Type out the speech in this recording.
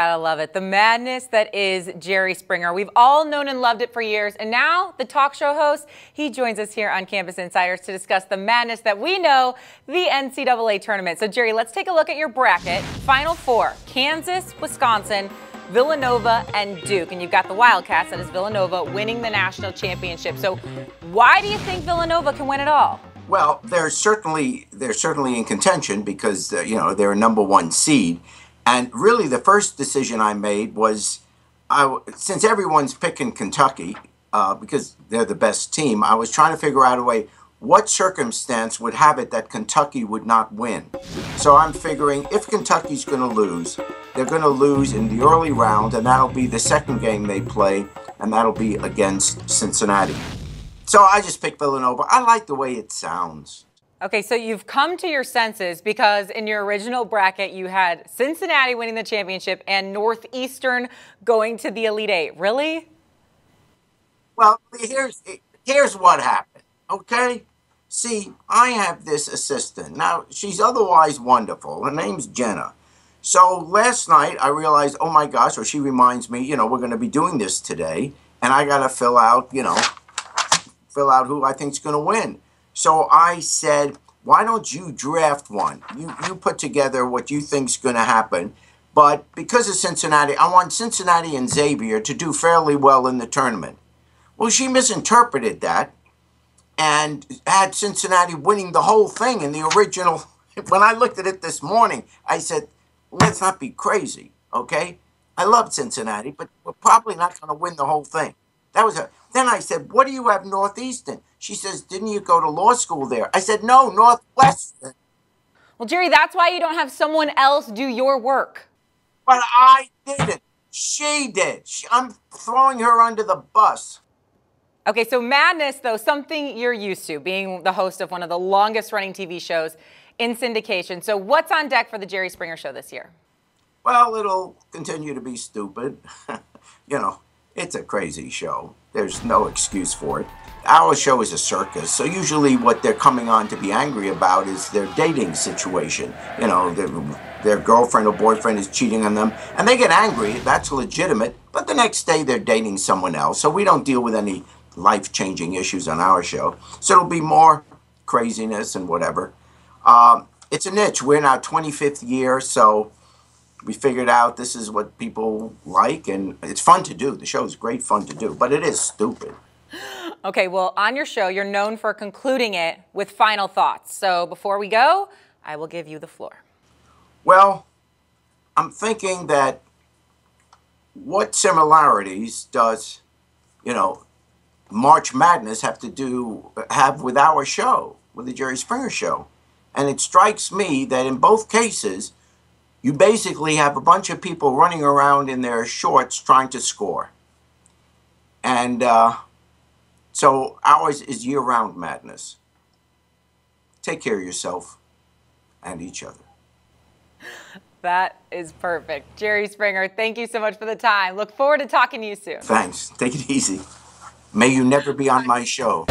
Gotta love it. The madness that is Jerry Springer. We've all known and loved it for years. And now the talk show host, he joins us here on Campus Insiders to discuss the madness that we know, the NCAA tournament. So Jerry, let's take a look at your bracket. Final four, Kansas, Wisconsin, Villanova, and Duke. And you've got the Wildcats, that is Villanova, winning the national championship. So why do you think Villanova can win it all? Well, they're certainly in contention because, they're a #1 seed. And really, the first decision I made was, since everyone's picking Kentucky because they're the best team, I was trying to figure out a way, what circumstance would have it that Kentucky would not win? So I'm figuring if Kentucky's going to lose, they're going to lose in the early round, and that'll be the second game they play, and that'll be against Cincinnati. So I just picked Villanova. I like the way it sounds. Okay, so you've come to your senses because in your original bracket, you had Cincinnati winning the championship and Northeastern going to the Elite Eight. Really? Well, here's what happened, okay? See, I have this assistant. Now, she's otherwise wonderful. Her name's Jenna. So last night, I realized, oh, my gosh, or she reminds me, we're going to be doing this today, and I got to fill out who I think's going to win. So I said, why don't you draft one? You put together what you think's going to happen. But because of Cincinnati, I want Cincinnati and Xavier to do fairly well in the tournament. Well, she misinterpreted that and had Cincinnati winning the whole thing in the original. When I looked at it this morning, I said, let's not be crazy, okay? I love Cincinnati, but we're probably not going to win the whole thing. That was her. Then I said, what do you have Northeastern? She says, didn't you go to law school there? I said, no, Northwestern. Well, Jerry, that's why you don't have someone else do your work. But I didn't. She did. I'm throwing her under the bus. Okay, so madness, though, something you're used to, being the host of one of the longest-running TV shows in syndication. So what's on deck for the Jerry Springer Show this year? Well, it'll continue to be stupid. It's a crazy show. There's no excuse for it. Our show is a circus, so usually what they're coming on to be angry about is their dating situation. Their girlfriend or boyfriend is cheating on them, and they get angry. That's legitimate, but the next day they're dating someone else, so we don't deal with any life-changing issues on our show. So it'll be more craziness and whatever. It's a niche. We're in our 25th year, so we figured out this is what people like, and it's fun to do. The show is great fun to do, but it is stupid. Okay, well, on your show, you're known for concluding it with final thoughts. So before we go, I will give you the floor. Well, I'm thinking that what similarities does, March Madness have with our show, with the Jerry Springer Show? And it strikes me that in both cases, you basically have a bunch of people running around in their shorts trying to score. And so ours is year-round madness. Take care of yourself and each other. That is perfect. Jerry Springer, thank you so much for the time. Look forward to talking to you soon. Thanks. Take it easy. May you never be on my show.